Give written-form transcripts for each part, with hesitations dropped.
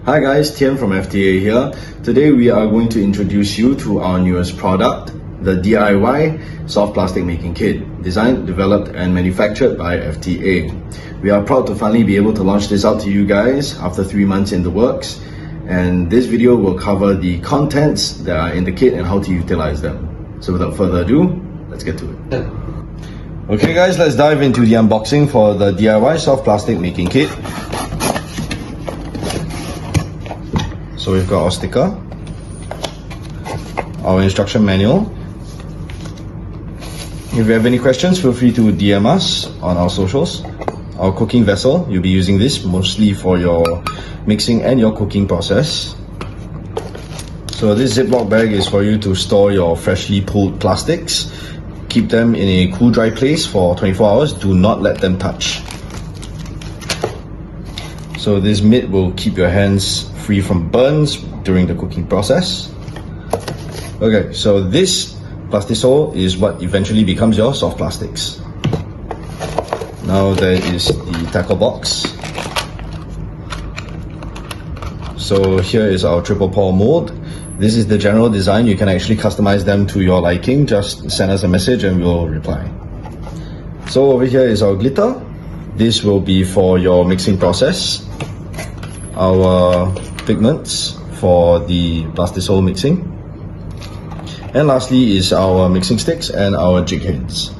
Hi guys, Tian from FTA here. Today we are going to introduce you to our newest product, the DIY Soft Plastic Making Kit, designed, developed and manufactured by FTA. We are proud to finally be able to launch this out to you guys after 3 months in the works, and this video will cover the contents that are in the kit and how to utilize them. So without further ado, let's get to it. Okay guys, let's dive into the unboxing for the DIY Soft Plastic Making Kit. So we've got our sticker, our instruction manual. If you have any questions, feel free to DM us on our socials. Our cooking vessel, you'll be using this mostly for your mixing and your cooking process. So this ziplock bag is for you to store your freshly pulled plastics. Keep them in a cool, dry place for 24 hours. Do not let them touch. So this mitt will keep your hands free from burns during the cooking process. Okay, so this plastisol is what eventually becomes your soft plastics. Now there is the tacklebox. So here is our triple pour mold. This is the general design. You can actually customize them to your liking. Just send us a message and we'll reply. So over here is our glitter. This will be for your mixing process. Our pigments for the plastisol mixing. And lastly is our mixing sticks and our jig heads.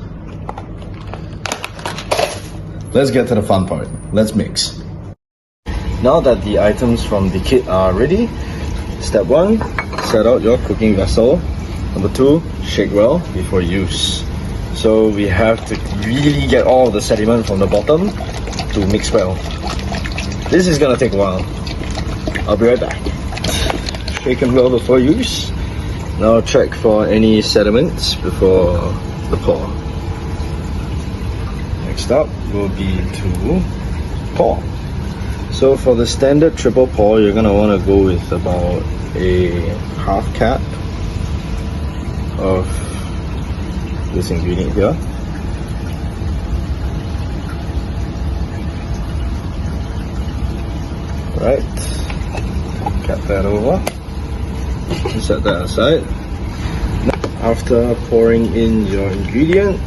Let's get to the fun part. Let's mix. Now that the items from the kit are ready, step 1, set out your cooking vessel. Number 2, shake well before use. So we have to really get all the sediment from the bottom to mix well. This is gonna take a while. I'll be right back. Shake them well before use. Now check for any sediments before the pour. Next up will be to pour. So for the standard triple pour, you're gonna want to go with about a half cap of this ingredient here. Right, cap that over and set that aside. After pouring in your ingredient,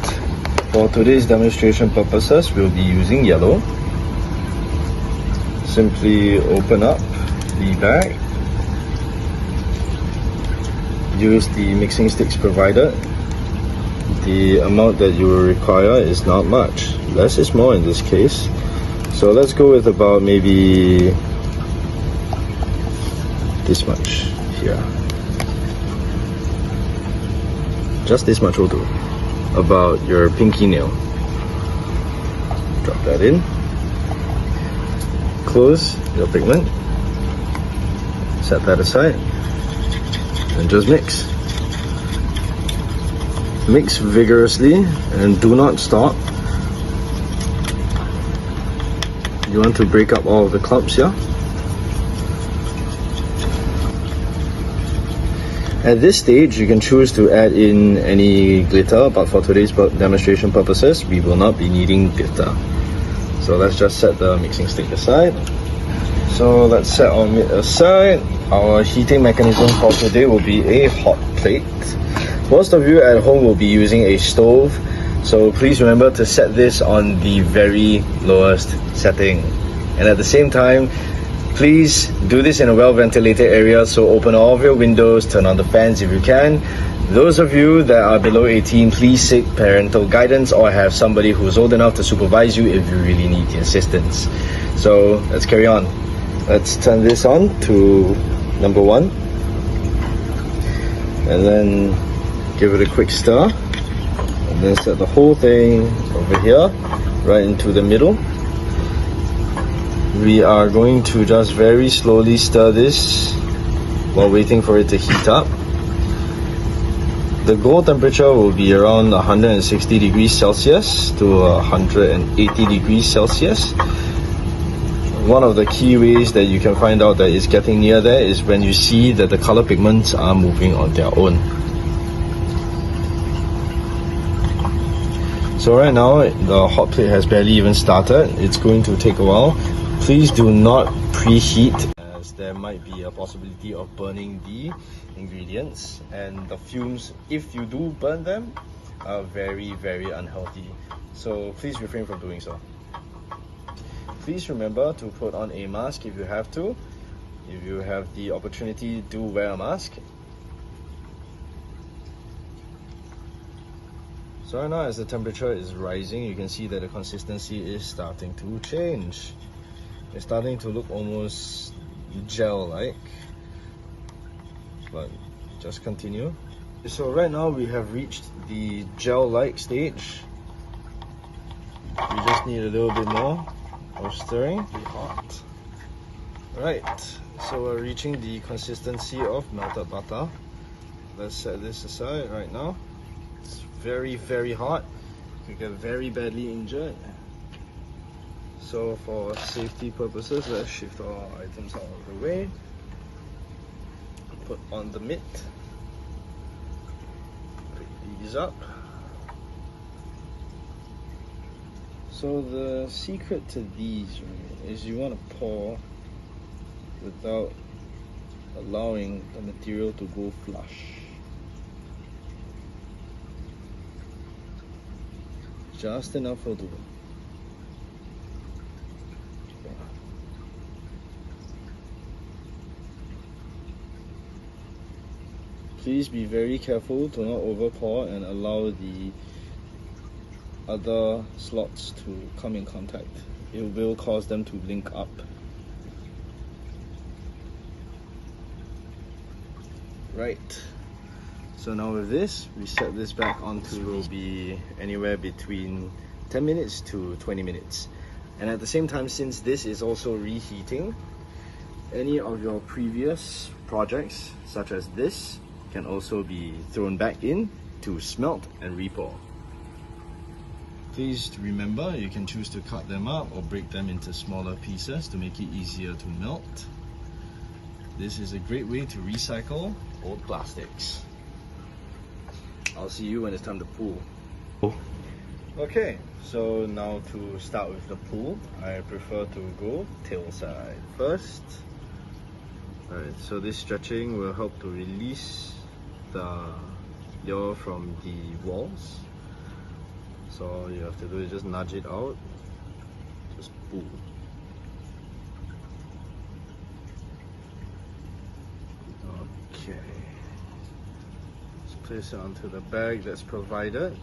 for today's demonstration purposes, we'll be using yellow. Simply open up the bag, use the mixing sticks provided. The amount that you will require is not much, less is more in this case. So let's go with about maybe this much here. Just this much will do. About your pinky nail. Drop that in. Close your pigment. Set that aside. And just mix. Mix vigorously and do not stop. You want to break up all of the clumps here. At this stage, you can choose to add in any glitter, but for today's demonstration purposes, we will not be needing glitter. So let's just set the mixing stick aside. So let's set our mitt aside. Our heating mechanism for today will be a hot plate. Most of you at home will be using a stove, so please remember to set this on the very lowest setting. And at the same time, please do this in a well-ventilated area, so open all of your windows, turn on the fans if you can. Those of you that are below 18, please seek parental guidance or have somebody who's old enough to supervise you if you really need the assistance. So let's carry on. Let's turn this on to number 1. And then give it a quick stir. And then set the whole thing over here, right into the middle. We are going to just very slowly stir this while waiting for it to heat up. The goal temperature will be around 160 degrees Celsius to 180 degrees Celsius. One of the key ways that you can find out that it's getting near there is when you see that the color pigments are moving on their own. So right now, the hot plate has barely even started. It's going to take a while. Please do not preheat, as there might be a possibility of burning the ingredients, and the fumes, if you do burn them, are very, very unhealthy. So please refrain from doing so. Please remember to put on a mask if you have to. If you have the opportunity, do wear a mask. So right now, as the temperature is rising, you can see that the consistency is starting to change. It's starting to look almost gel-like, but just continue. So right now we have reached the gel-like stage. We just need a little bit more of stirring. Be hot. Right, so we're reaching the consistency of melted butter. Let's set this aside right now. It's very, very hot. You get very badly injured. So for safety purposes, let's shift all our items out of the way. Put on the mitt. Pick these up. So the secret to these, right, is you want to pour without allowing the material to go flush. Just enough will do. Please be very careful to not overpour and allow the other slots to come in contact. It will cause them to link up. Right. So now with this, we set this back onto, will be anywhere between 10 minutes to 20 minutes. And at the same time, since this is also reheating, any of your previous projects, such as this, can also be thrown back in to smelt and repour. Please remember, you can choose to cut them up or break them into smaller pieces to make it easier to melt. This is a great way to recycle old plastics. I'll see you when it's time to pull. Okay, so now to start with the pull, I prefer to go tail side first. Alright, so this stretching will help to release the yaw from the walls. So all you have to do is just nudge it out, just pull. Okay, just place it onto the bag that's provided.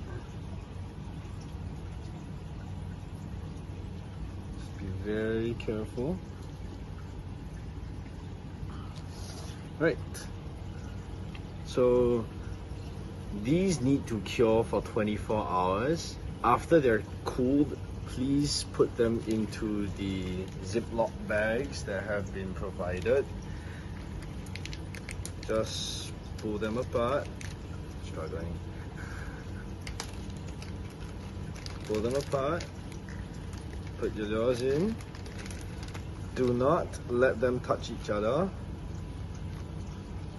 Just be very careful. Right, so these need to cure for 24 hours. After they're cooled, please put them into the ziplock bags that have been provided. Just pull them apart. Struggling. Pull them apart. Put your jaws in. Do not let them touch each other.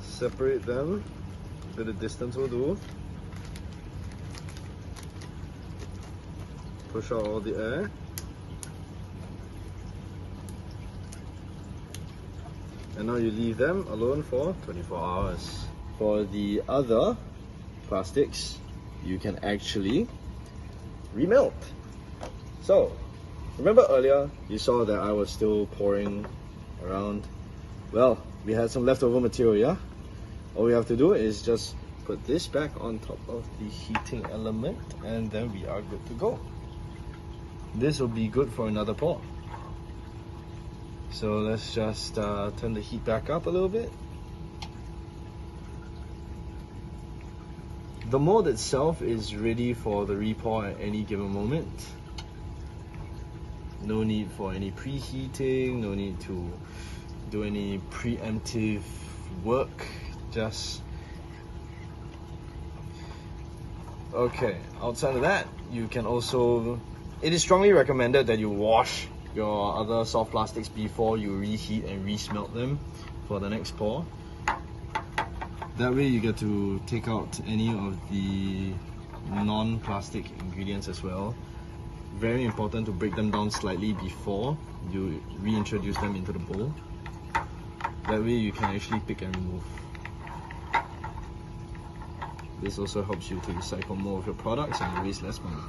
Separate them. A bit of distance will do. Push out all the air. And now you leave them alone for 24 hours. For the other plastics, you can actually remelt. So, remember earlier you saw that I was still pouring around? Well, we had some leftover material, yeah? All we have to do is just put this back on top of the heating element, and then we are good to go. This will be good for another pour. So let's just turn the heat back up a little bit. The mold itself is ready for the repour at any given moment. No need for any preheating, no need to do any preemptive work. Just okay. Outside of that, you can also, it is strongly recommended that you wash your other soft plastics before you reheat and resmelt them for the next pour. That way you get to take out any of the non-plastic ingredients as well. Very important to break them down slightly before you reintroduce them into the bowl. That way you can actually pick and remove. This also helps you to recycle more of your products and waste less money.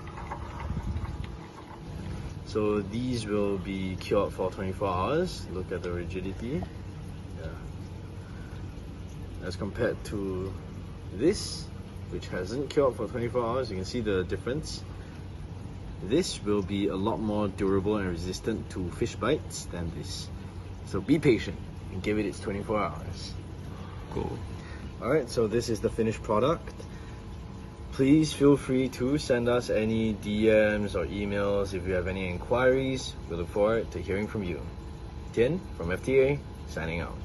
So these will be cured for 24 hours. Look at the rigidity. Yeah. As compared to this, which hasn't cured for 24 hours, you can see the difference. This will be a lot more durable and resistant to fish bites than this. So be patient and give it its 24 hours. Cool. Alright, so this is the finished product. Please feel free to send us any DMs or emails if you have any inquiries. We look forward to hearing from you. Tian from FTA, signing out.